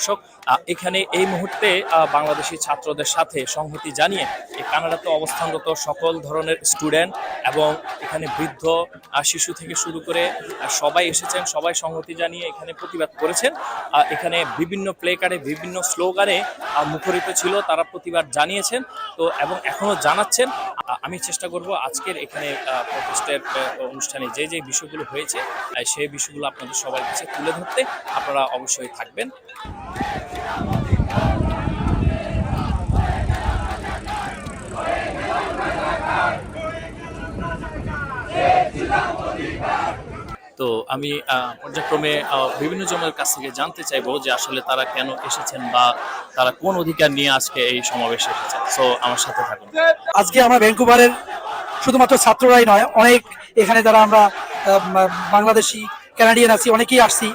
দর্শক, এখানে এই মুহূর্তে বাংলাদেশি ছাত্রদের সাথে সংহতি জানিয়ে এই কানাডাতে অবস্থানরত সকল ধরনের স্টুডেন্ট এবং এখানে বৃদ্ধ শিশু থেকে শুরু করে সবাই এসেছেন, সবাই সংহতি জানিয়ে এখানে প্রতিবাদ করেছেন। এখানে বিভিন্ন প্লে কার্ডে বিভিন্ন স্লোগানে মুখরিত ছিল, তারা প্রতিবাদ জানিয়েছেন তো এবং এখনো জানাচ্ছেন। আমি চেষ্টা করব আজকের এখানে প্রোটেস্টের অনুষ্ঠানে যে যে বিষয়গুলো হয়েছে সেই বিষয়গুলো আপনাদের সবার কাছে তুলে ধরতে। আপনারা অবশ্যই থাকবেন। তো আমি পর্যায়ক্রমে বিভিন্ন জনের কাছ থেকে জানতে চাইবো যে আসলে তারা কেন এসেছেন বা তারা কোন অধিকার নিয়ে আজকে এই সমাবেশে এসেছেন। সো আমার সাথে থাকুন। আজকে আমরা ভ্যাঙ্কুভারের শুধুমাত্র ছাত্ররাই নয়, অনেক এখানে যারা আমরা বাংলাদেশি কানাডিয়ান আছি, অনেকেই আসছি।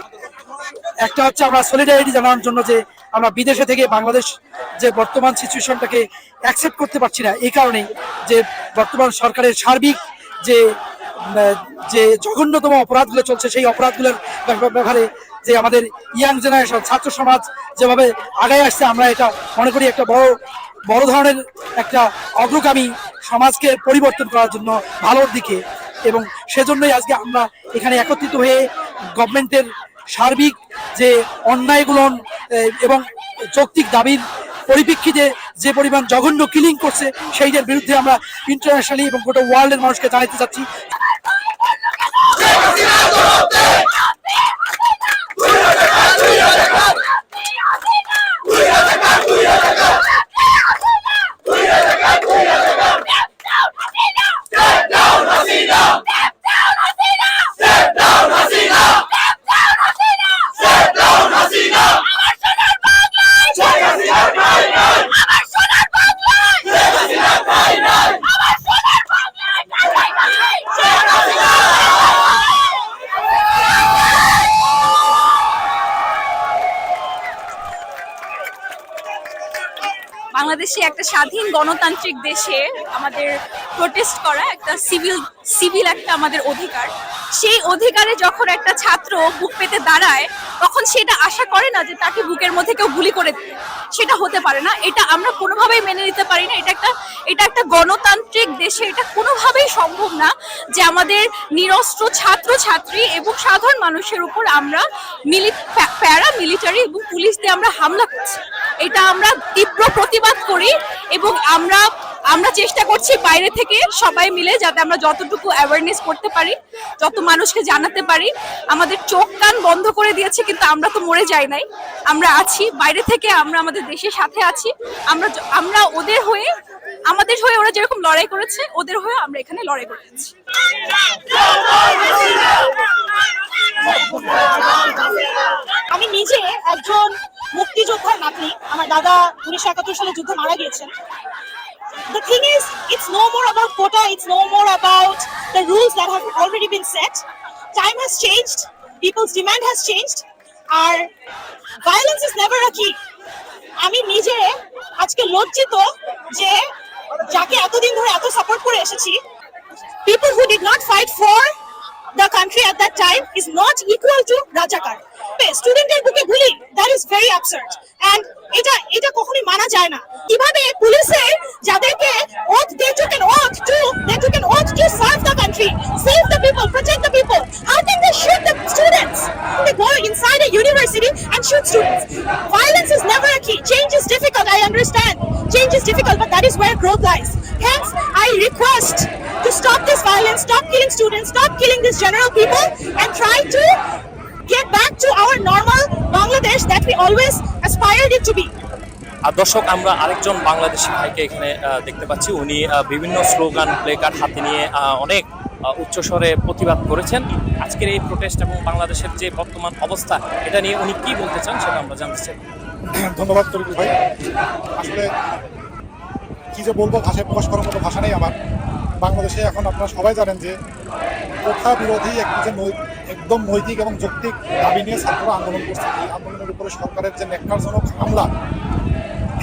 একটা হচ্ছে আমরা সলিডারিটি জানানোর জন্য যে আমরা বিদেশে থেকে বাংলাদেশ যে বর্তমান সিচুয়েশনটাকে অ্যাকসেপ্ট করতে পারছি না, এই কারণে যে বর্তমান সরকারের সার্বিক যে যে জঘন্যতম অপরাধগুলো চলছে, সেই অপরাধগুলোর ব্যাপারে যে আমাদের ইয়াং জেনারেশন ছাত্র সমাজ যেভাবে আগায় আসছে, আমরা এটা মনে করি একটা বড় ধরনের একটা অগ্রগামী সমাজকে পরিবর্তন করার জন্য ভালোর দিকে। এবং সেজন্যই আজকে আমরা এখানে একত্রিত হয়ে গভর্নমেন্টের সার্বিক যে অন্যায়গুলো এবং যৌক্তিক দাবির পরিপ্রেক্ষিতে যে পরিমাণ জঘন্য কিলিং করছে, সেইটার বিরুদ্ধে আমরা ইন্টারন্যাশনালি এবং গোটা ওয়ার্ল্ডের মানুষকে জানাতে চাচ্ছি। বাংলাদেশে একটা স্বাধীন গণতান্ত্রিক দেশে আমাদের প্রোটেস্ট করা একটা সিভিল একটা আমাদের অধিকার। সেই অধিকারে যখন একটা ছাত্র বুক পেতে দাঁড়ায়, তখন সেটা আশা করে না যে তাকে বুকের মধ্যে কেউ গুলি করে দেবে। সেটা হতে পারে না, এটা আমরা কোনোভাবেই মেনে নিতে পারি না। এটা একটা গণতান্ত্রিক দেশে এটা কোনোভাবেই সম্ভব না যে আমাদের নিরস্ত্র ছাত্র ছাত্রী এবং সাধারণ মানুষের উপর আমরা প্যারা মিলিটারি এবং পুলিশ দিয়ে আমরা হামলা করছি। এটা আমরা তীব্র প্রতিবাদ করি এবং আমরা চেষ্টা করছি বাইরে থেকে সবাই মিলে যাতে আমরা যতটুকু অ্যাওয়ারনেস করতে পারি, যত মানুষকে জানাতে পারি। আমাদের চোখ কান বন্ধ করে দিয়েছে, কিন্তু আমরা তো মরে যাই নাই, আমরা আছি বাইরে থেকে, আমরা আমাদের দেশের সাথে আছি। আমরা ওদের হয়ে, আমাদের হয়ে ওরা যেরকম লড়াই করেছে, ওদের হয়ে আমরা এখানে লড়াই করে যাচ্ছি। আমি নিজে একজন মুক্তিযোদ্ধার নাতনি। আমার দাদা 1971 সালে যুদ্ধে মারা গিয়েছেন। The thing is, it's no more about quota, it's no more about the rules that have already been set. Time has changed, people's demand has changed, and violence is never a key. আমি নিজে আজকে লজ্জিত যে যাকে এতদিন ধরে এত support করে এসেছি, people who did not fight for the country at that time is not equal to Rajakar. স্টুডেন্টের বুকে গুলি, that is very absurd, and এটা কখনোই মানা যায় না। কিভাবে পুলিশের যাদেরকে they took an oath to serve the country, save the people, protect the people, how can they shoot the students? They go inside a university and shoot students. Violence is never a key. Change is difficult, I understand. Change is difficult, but that is where growth lies. Hence, I request to stop this violence, stop killing students, stop killing these general people, and try to get back to our normal Bangladesh that we always aspired it to be. দর্শক, আমরা আরেকজন বাংলাদেশি ভাইকে এখানে দেখতে পাচ্ছি। উনি বিভিন্ন slogan play card হাতে নিয়ে অনেক উচ্চস্বরে প্রতিবাদ করেছেন আজকের এই প্রোটেস্ট এবং বাংলাদেশের যে বর্তমান অবস্থা, এটা নিয়ে উনি কি বলতে চান সেটা আমরা জানতে চাই। ধন্যবাদ তরিকুল ভাই। আসলে কি যে বলবো, ভাষায় প্রকাশ করার মতো ভাষা নেই আমার। বাংলাদেশে এখন আপনারা সবাই জানেন যে প্রথা বিরোধী একটি যে একদম নৈতিক এবং যৌক্তিক দাবি নিয়ে ছাত্ররা আন্দোলন করছে। এই আন্দোলনের উপরে সরকারের যে ন্যাক্কারজনক হামলা,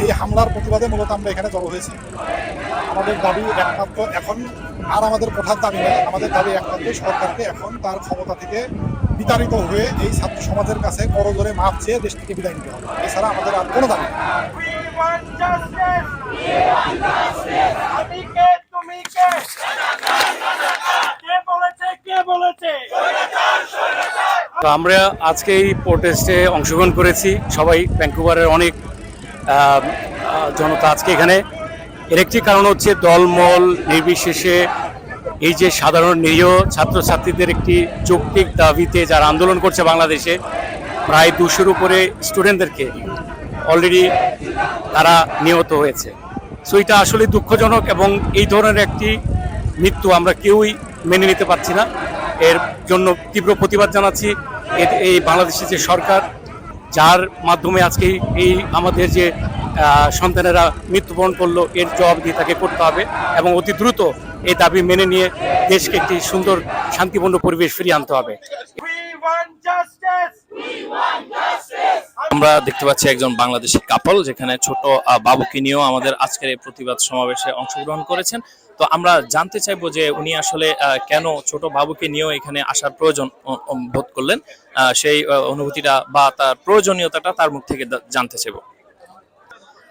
এই হামলার প্রতিবাদে মূলত আমরা এখানে জড়ো হয়েছি। আমাদের দাবি একমাত্র এখন আর আমাদের প্রধান দাবি নেই, আমাদের দাবি একমাত্র সরকারকে এখন তার ক্ষমতা থেকে বিতাড়িত হয়ে এই ছাত্র সমাজের কাছে করজোরে মাপ চেয়ে দেশ থেকে বিদায় নিতে হবে। এছাড়া আমাদের আর কোনো দাবি নেই। তো আমরা আজকে এই প্রোটেস্টে অংশগ্রহণ করেছি সবাই, ভ্যাঙ্কুভারের অনেক জনতা আজকে এখানে। এর একটি কারণ হচ্ছে দলমল নির্বিশেষে এই যে সাধারণ নিরীহ ছাত্রছাত্রীদের একটি যৌক্তিক দাবিতে যারা আন্দোলন করছে বাংলাদেশে, প্রায় 200-র উপরে স্টুডেন্টদেরকে অলরেডি তারা নিহত হয়েছে। সো এটা আসলে দুঃখজনক এবং এই ধরনের একটি মৃত্যু আমরা কেউই মেনে নিতে পারছি না। এর জন্য তীব্র প্রতিবাদ জানাচ্ছি। এই বাংলাদেশের যে সরকার, যার মাধ্যমে আজকে এই আমাদের যে সন্তানেরা মৃত্যুবরণ করলো, এর জবাবদিহি তাকে করতে হবে এবং অতি দ্রুত এই দাবি মেনে নিয়ে দেশকে একটি সুন্দর শান্তিপূর্ণ পরিবেশ ফিরিয়ে আনতে হবে। আমরা দেখতে পাচ্ছি একজন বাংলাদেশি কাপল যেখানে ছোট বাবুকে নিয়েও আমাদের আজকের এই প্রতিবাদ সমাবেশে অংশগ্রহণ করেছেন। তো আমরা জানতে চাইবো যে উনি আসলে কেন ছোট বাবুকে নিয়েও এখানে আসার প্রয়োজন বোধ করলেন, সেই অনুভূতিটা বা তার প্রয়োজনীয়তাটা তার মুখ থেকে জানতে চাইবো।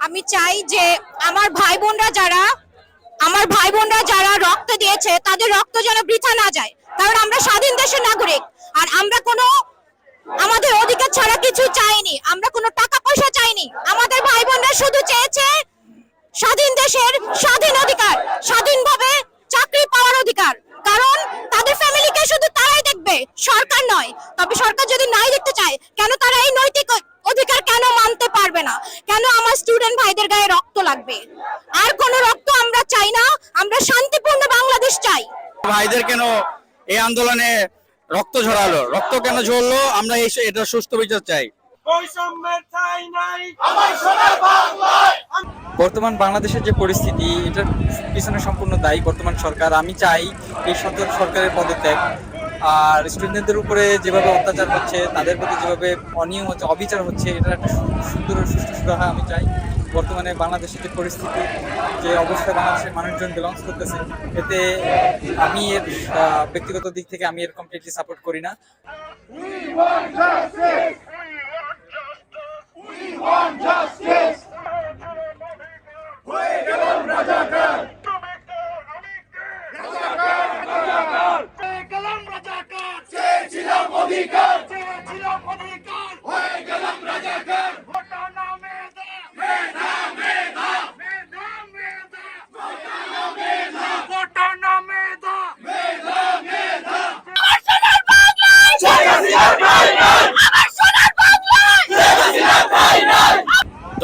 আমি চাই যে আমার ভাই বোনরা যারা রক্ত দিয়েছে তাদের রক্ত যেন বৃথা না যায়, কারণ আমরা স্বাধীন দেশের নাগরিক। আর আমরা কোনো আমাদের অধিকার ছাড়া কিছু চাইনি, আমরা কোনো টাকা পয়সা চাইনি। আমাদের ভাই বোনরা শুধু চেয়েছে স্বাধীন দেশের স্বাধীন অধিকার, স্বাধীনভাবে চাকরি পাওয়ার অধিকার। কারণ তাদের ফ্যামিলিকে শুধু তারাই দেখবে, সরকার নয়। তবে সরকার যদি নাই দেখতে চায়, কেন তারা এই নৈতিক অধিকার কেন মানতে পারবে না? কেন আমার স্টুডেন্ট ভাইদের গায়ে রক্ত লাগবে? আর কোনো রক্ত আমরা চাই না, আমরা শান্তিপূর্ণ বাংলাদেশ চাই। ভাইদের কেন এই আন্দোলনে রক্ত ঝরালো, রক্ত কেন ঝরলো, আমরা এটা সুষ্ঠু বিচার চাই। বর্তমান বাংলাদেশের যে পরিস্থিতি, এটার পিছনে সম্পূর্ণ দায়ী বর্তমান সরকার। আমি চাই এই সরকারের পদত্যাগ। আর স্টুডেন্টদের উপরে যেভাবে অত্যাচার হচ্ছে, তাদের প্রতি যেভাবে অনিয়ম হচ্ছে, অবিচার হচ্ছে, এটার একটা সুন্দর সুষ্ঠু সুরাহা আমি চাই। বর্তমানে বাংলাদেশের যে পরিস্থিতি, যে অবস্থায় বাংলাদেশের মানুষজন বিলংস করতেছে, এতে আমি এর ব্যক্তিগত দিক থেকে আমি এর কমপ্লিটলি সাপোর্ট করি না।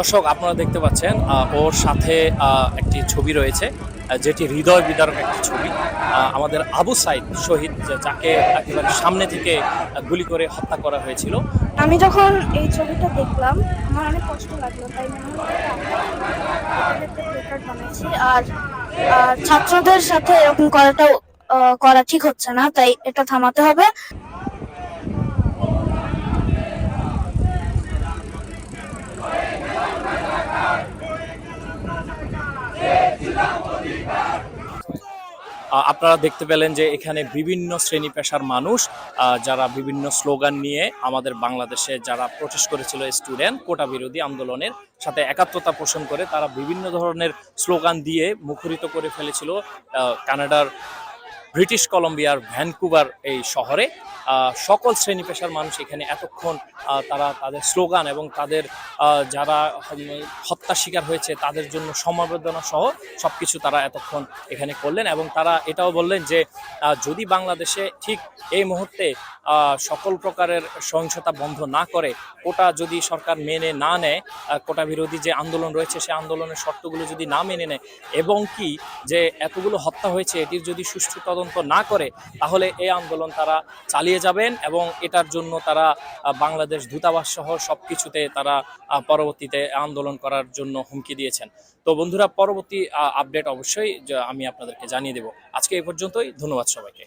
দর্শক, আপনারা দেখতে পাচ্ছেন ওর সাথে একটি ছবি রয়েছে, যেটি হৃদয় বিদারক একটি ছবি। আমাদের আবু সাইদ শহীদ, যাকে একেবারে সামনে থেকে গুলি করে হত্যা করা হয়েছিল। আমি যখন এই ছবিটা দেখলাম আমার অনেক কষ্ট লাগলো, তাই বানাইছি। আর ছাত্রদের সাথে এরকম করা ঠিক হচ্ছে না, তাই এটা থামাতে হবে। আপনারা দেখতে পেলেন যে এখানে বিভিন্ন শ্রেণী পেশার মানুষ, যারা বিভিন্ন স্লোগান নিয়ে আমাদের বাংলাদেশে যারা প্রোটেস্ট করেছিল, স্টুডেন্ট কোটা বিরোধী আন্দোলনের সাথে একাত্মতা পোষণ করে তারা বিভিন্ন ধরনের স্লোগান দিয়ে মুখরিত করে ফেলেছিল কানাডার ব্রিটিশ কলম্বিয়ার ভ্যানকুভার এই শহরে। সকল শ্রেণী পেশার মানুষ এখানে এতক্ষণ তারা তাদের স্লোগান এবং তাদের যারা হত্যার শিকার হয়েছে তাদের জন্য সমবেদনা সহ সবকিছু তারা এতক্ষণ এখানে করলেন। এবং তারা এটাও বললেন যে যদি বাংলাদেশে ঠিক এই মুহূর্তে সকল প্রকারের সহিংসতা বন্ধ না করে, কোটা যদি সরকার মেনে না নেয়, কোটা বিরোধী যে আন্দোলন রয়েছে সে আন্দোলনের শর্তগুলো যদি না মেনে নেয়, এবং কি যে এতগুলো হত্যা হয়েছে এটির যদি সুষ্ঠু তদন্ত না করে, তাহলে এই আন্দোলন তারা চালিয়ে যাবেন এবং এটার জন্য তারা বাংলাদেশ দূতাবাস সহ সবকিছুতে তারা পরবর্তীতে আন্দোলন করার জন্য হুমকি দিয়েছেন। তো বন্ধুরা, পরবর্তী আপডেট অবশ্যই আমি আপনাদেরকে জানিয়ে দেব। আজকে এই পর্যন্তই, ধন্যবাদ সবাইকে।